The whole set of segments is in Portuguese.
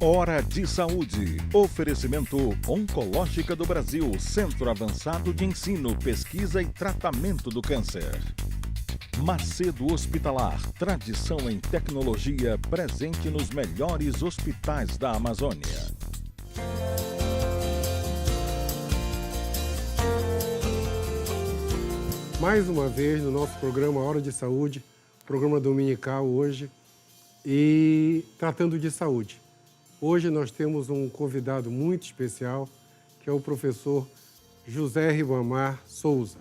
Hora de Saúde. Oferecimento Oncológica do Brasil, Centro Avançado de Ensino, Pesquisa e Tratamento do Câncer. Macedo Hospitalar, tradição em tecnologia presente nos melhores hospitais da Amazônia. Mais uma vez no nosso programa Hora de Saúde, programa dominical hoje, e tratando de saúde. Hoje nós temos um convidado muito especial, que é o professor José Ribamar Souza.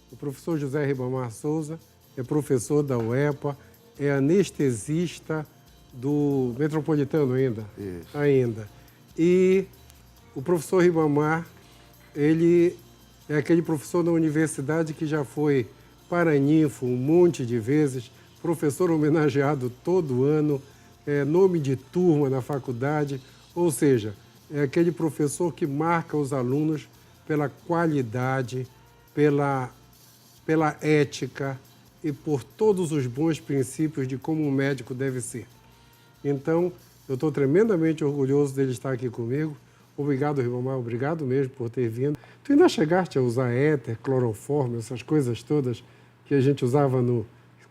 O professor José Ribamar Souza é professor da UEPA, é anestesista do Metropolitano ainda. Isso. Ainda. E o professor Ribamar, ele é aquele professor da universidade que já foi paraninfo um monte de vezes, professor homenageado todo ano, nome de turma na faculdade, ou seja, é aquele professor que marca os alunos pela qualidade, pela ética e por todos os bons princípios de como um médico deve ser. Então, eu estou tremendamente orgulhoso dele estar aqui comigo. Obrigado, Ribamar, obrigado mesmo por ter vindo. Tu ainda chegaste a usar éter, cloroforme, essas coisas todas que a gente usava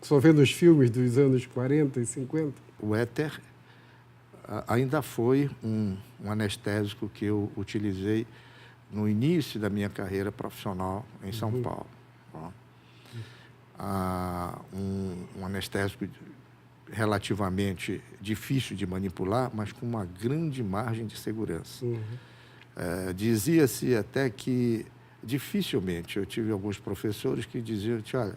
só vendo nos filmes dos anos 40 e 50? O éter ainda foi um anestésico que eu utilizei no início da minha carreira profissional em São Paulo. Um anestésico relativamente difícil de manipular, mas com uma grande margem de segurança. Dizia-se até que dificilmente, eu tive alguns professores que diziam, olha,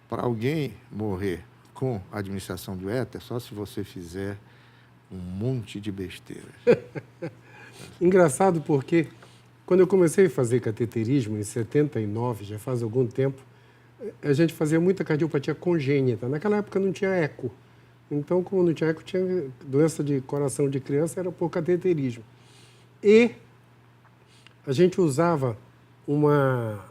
para alguém morrer com a administração do éter, só se você fizer um monte de besteiras. Engraçado porque, quando eu comecei a fazer cateterismo, em 79, já faz algum tempo, a gente fazia muita cardiopatia congênita. Naquela época não tinha eco. Então, como não tinha eco, tinha doença de coração de criança, era por cateterismo. E a gente usava uma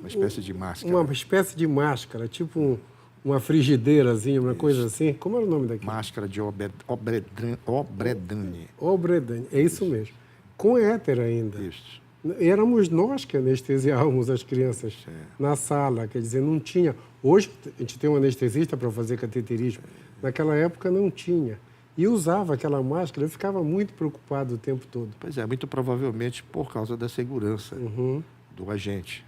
espécie de máscara. Uma espécie de máscara, tipo uma frigideirazinha, uma coisa assim. Como era o nome daquilo? Máscara de Obredane. Obredane, é isso mesmo. Com éter ainda. Isso. Éramos nós que anestesiávamos as crianças na sala, quer dizer, não tinha. Hoje a gente tem um anestesista para fazer cateterismo. Naquela época não tinha. E usava aquela máscara, eu ficava muito preocupado o tempo todo. Pois é, muito provavelmente por causa da segurança do agente.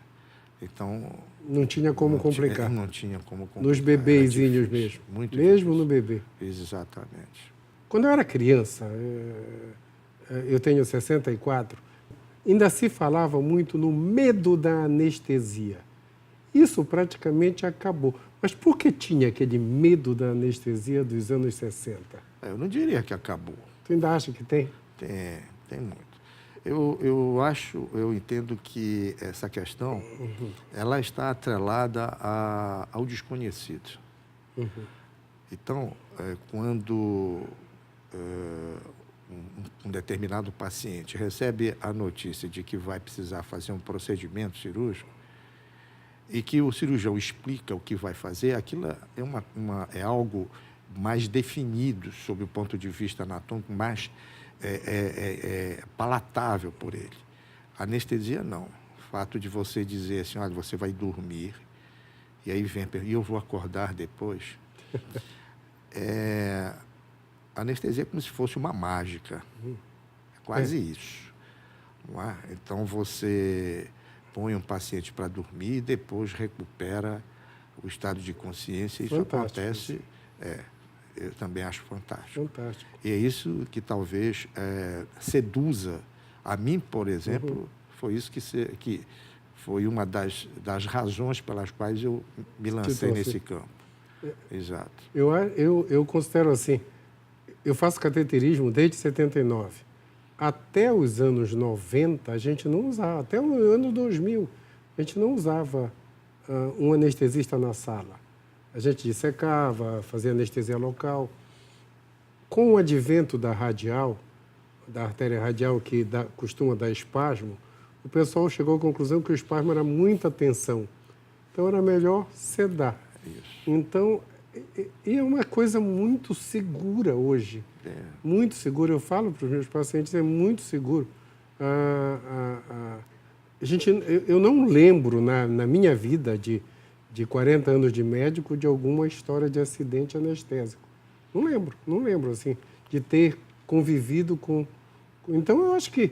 Então... Não tinha como complicar. Não tinha como complicar. Nos bebezinhos mesmo. Muito mesmo difícil. No bebê. Exatamente. Quando eu era criança, eu tenho 64, ainda se falava muito no medo da anestesia. Isso praticamente acabou. Mas por que tinha aquele medo da anestesia dos anos 60? Eu não diria que acabou. Tu ainda acha que tem? Tem muito. Eu entendo que essa questão, ela está atrelada ao desconhecido. Então, quando um determinado paciente recebe a notícia de que vai precisar fazer um procedimento cirúrgico e que o cirurgião explica o que vai fazer, aquilo é algo mais definido sob o ponto de vista anatômico, mais palatável por ele. Anestesia, não. O fato de você dizer assim, olha, você vai dormir, e aí vem a pergunta, e eu vou acordar depois? Anestesia é como se fosse uma mágica. É quase isso. Não é? Então, você põe um paciente para dormir e depois recupera o estado de consciência. Isso acontece... Eu também acho fantástico. Fantástico. E é isso que talvez seduza a mim, por exemplo, foi isso que foi uma das razões pelas quais eu me lancei nesse campo. Exato. Eu considero assim, eu faço cateterismo desde 79. Até os anos 90, a gente não usava, até o ano 2000, a gente não usava um anestesista na sala. A gente dissecava, fazia anestesia local. Com o advento da radial, da artéria radial, que costuma dar espasmo, o pessoal chegou à conclusão que o espasmo era muita tensão. Então, era melhor sedar. Isso. Então, E é uma coisa muito segura hoje. Muito segura. Eu falo para os meus pacientes, é muito seguro. Eu não lembro, na minha vida de 40 anos de médico, de alguma história de acidente anestésico. Não lembro, assim, de ter convivido com... Então, eu acho que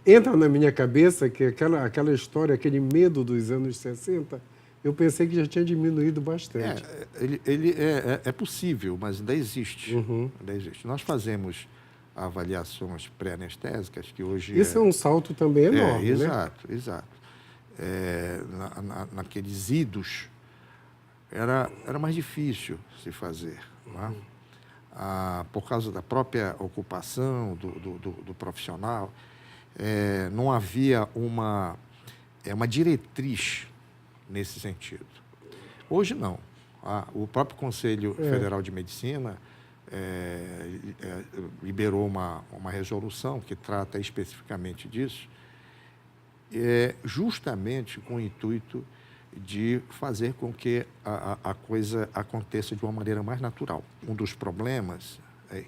entra na minha cabeça que aquela história, aquele medo dos anos 60, eu pensei que já tinha diminuído bastante. Ele é possível, mas ainda existe. Ainda existe. Nós fazemos avaliações pré-anestésicas, que hoje... Isso é um salto também enorme, exato, né? Exato. Naqueles idos, era mais difícil se fazer, não é? Por causa da própria ocupação do profissional, não havia uma diretriz nesse sentido. Hoje, não. O próprio Conselho Federal de Medicina liberou uma resolução que trata especificamente disso, justamente com o intuito de fazer com que a coisa aconteça de uma maneira mais natural. Um dos problemas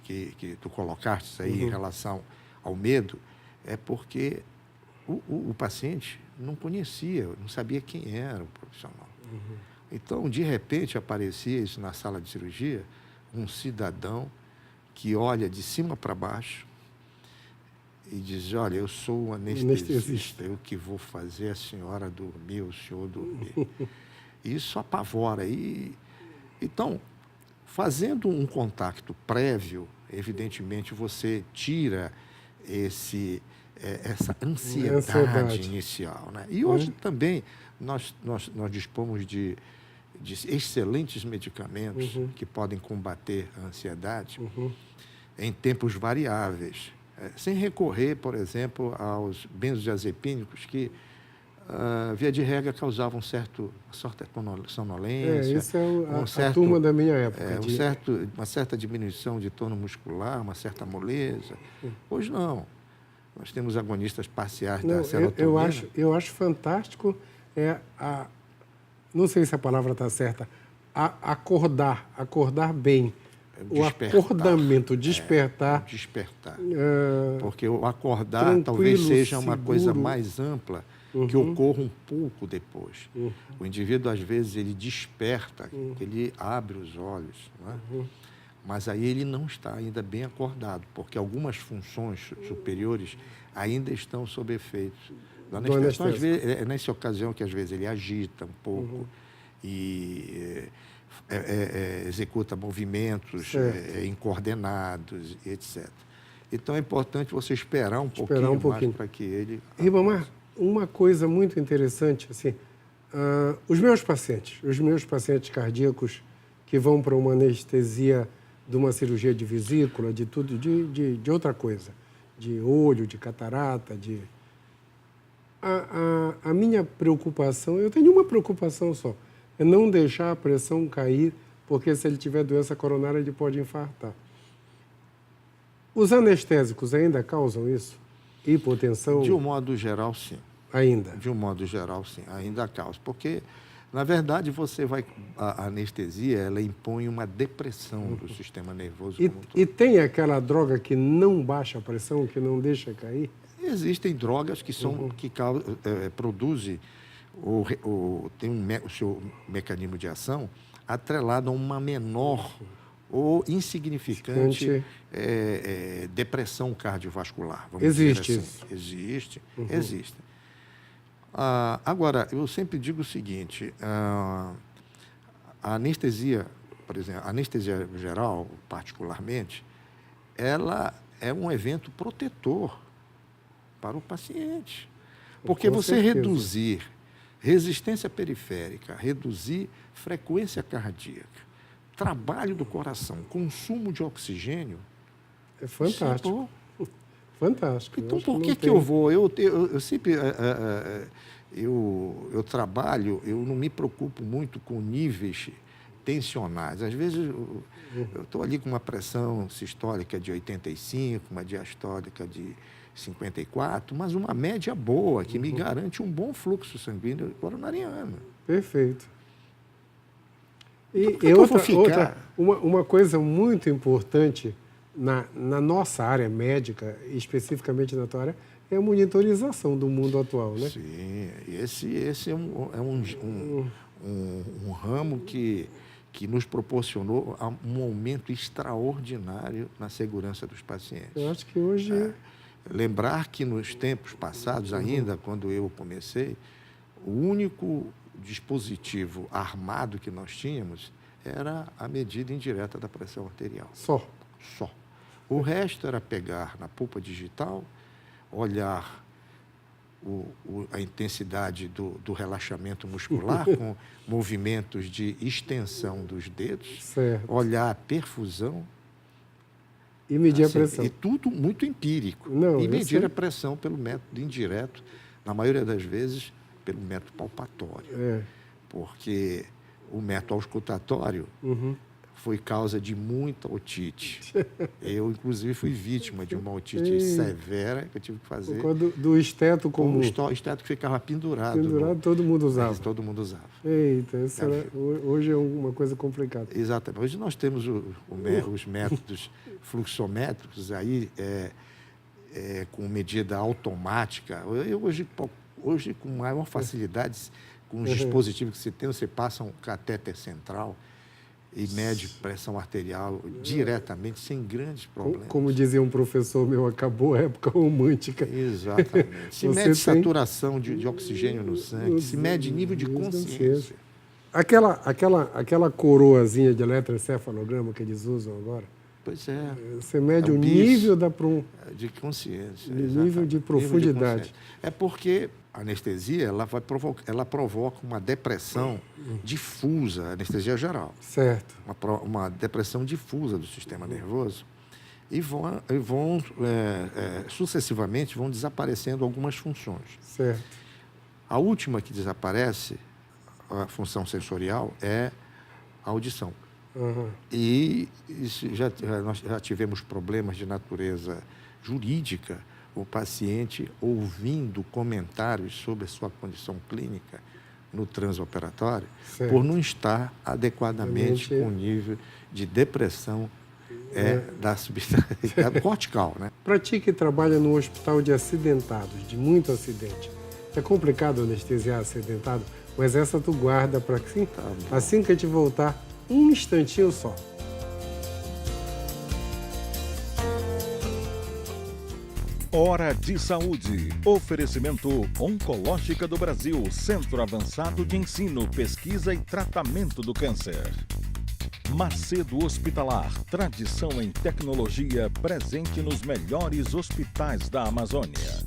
que tu colocaste aí em relação ao medo é porque o paciente não conhecia, não sabia quem era o profissional. Então, de repente, aparecia isso na sala de cirurgia, um cidadão que olha de cima para baixo e diz, olha, eu sou um anestesista, eu que vou fazer a senhora dormir, o senhor dormir. Isso apavora. Então, fazendo um contato prévio, evidentemente, você tira essa ansiedade inicial, né? E hoje também nós dispomos de excelentes medicamentos que podem combater a ansiedade em tempos variáveis, sem recorrer, por exemplo, aos benzodiazepínicos que, via de regra, causavam uma certa sonolência. Isso é a turma da minha época. Uma certa diminuição de tônus muscular, uma certa moleza. Hoje não. Nós temos agonistas parciais da serotonina. Eu acho fantástico, não sei se a palavra está certa, acordar bem. O acordamento, despertar. Porque o acordar talvez seja uma coisa mais ampla, que ocorra um pouco depois. O indivíduo, às vezes, ele desperta, ele abre os olhos, não é? Mas aí ele não está ainda bem acordado, porque algumas funções superiores ainda estão sob efeitos do anestésico. Então, às vezes, é nessa ocasião que, às vezes, ele agita um pouco e executa movimentos incoordenados, etc. Então, é importante você esperar um pouquinho mais para que ele... Ribamar, uma coisa muito interessante, assim, os meus pacientes cardíacos que vão para uma anestesia de uma cirurgia de vesícula, de tudo, de outra coisa, de olho, de catarata, a minha preocupação, eu tenho uma preocupação só, é não deixar a pressão cair, porque se ele tiver doença coronária, ele pode infartar. Os anestésicos ainda causam isso? Hipotensão? De um modo geral, sim. Ainda? De um modo geral, sim, ainda causa. Porque, na verdade, a anestesia, ela impõe uma depressão do sistema nervoso como um todo. E tem aquela droga que não baixa a pressão, que não deixa cair? Existem drogas que produzem, tem o seu mecanismo de ação atrelado a uma menor ou insignificante depressão cardiovascular. Vamos dizer assim. Isso? Existe. Agora, eu sempre digo o seguinte, a anestesia, por exemplo, a anestesia geral, particularmente, ela é um evento protetor para o paciente. Porque você reduzir resistência periférica, reduzir frequência cardíaca, trabalho do coração, consumo de oxigênio... É fantástico. Fantástico. Então, por que eu vou? Eu sempre... Eu trabalho, eu não me preocupo muito com níveis tensionais. Às vezes, eu estou ali com uma pressão sistólica de 85, uma diastólica de 54, mas uma média boa, que me garante um bom fluxo sanguíneo coronariano. Perfeito. E uma coisa muito importante na nossa área médica, especificamente na tua área, é a monitorização do mundo atual, né? Sim, esse é um ramo que nos proporcionou um aumento extraordinário na segurança dos pacientes. Eu acho que hoje... Lembrar que nos tempos passados, ainda quando eu comecei, o único dispositivo armado que nós tínhamos era a medida indireta da pressão arterial. Só. O resto era pegar na polpa digital, olhar a intensidade do relaxamento muscular com movimentos de extensão dos dedos, certo. olhar a perfusão. E medir a pressão. E tudo muito empírico. Não, e medir a pressão pelo método indireto, na maioria das vezes, pelo método palpatório. Porque o método auscultatório foi causa de muita otite. Eu, inclusive, fui vítima de uma otite severa que eu tive que fazer. Do esteto comum. O esteto que ficava pendurado. Todo mundo usava. Todo mundo usava. Eita, hoje é uma coisa complicada. Exatamente. Hoje nós temos os métodos fluxométricos aí, com medida automática. Hoje, com maior facilidade, com os dispositivos que você tem, você passa um catéter central e mede pressão arterial diretamente, sem grandes problemas. Como dizia um professor meu, acabou a época romântica. Exatamente. Se mede saturação de oxigênio no sangue, se mede nível de consciência. Aquela coroazinha de eletroencefalograma que eles usam agora, pois é. Você mede o nível de consciência. Nível de profundidade. É porque a anestesia ela provoca uma depressão difusa, anestesia geral. Certo. Uma depressão difusa do sistema nervoso. E sucessivamente vão desaparecendo algumas funções. Certo. A última que desaparece, a função sensorial, é a audição. E nós já tivemos problemas de natureza jurídica, o paciente ouvindo comentários sobre a sua condição clínica no transoperatório, certo, por não estar adequadamente com o nível de depressão da substância cortical, né? Para ti que trabalha no hospital de acidentados, de muito acidente, é complicado anestesiar acidentado, mas essa tu guarda para assim que a gente voltar, um instantinho só. Hora de Saúde. Oferecimento Oncológica do Brasil, Centro Avançado de Ensino, Pesquisa e Tratamento do Câncer. Macedo Hospitalar, tradição em tecnologia presente nos melhores hospitais da Amazônia.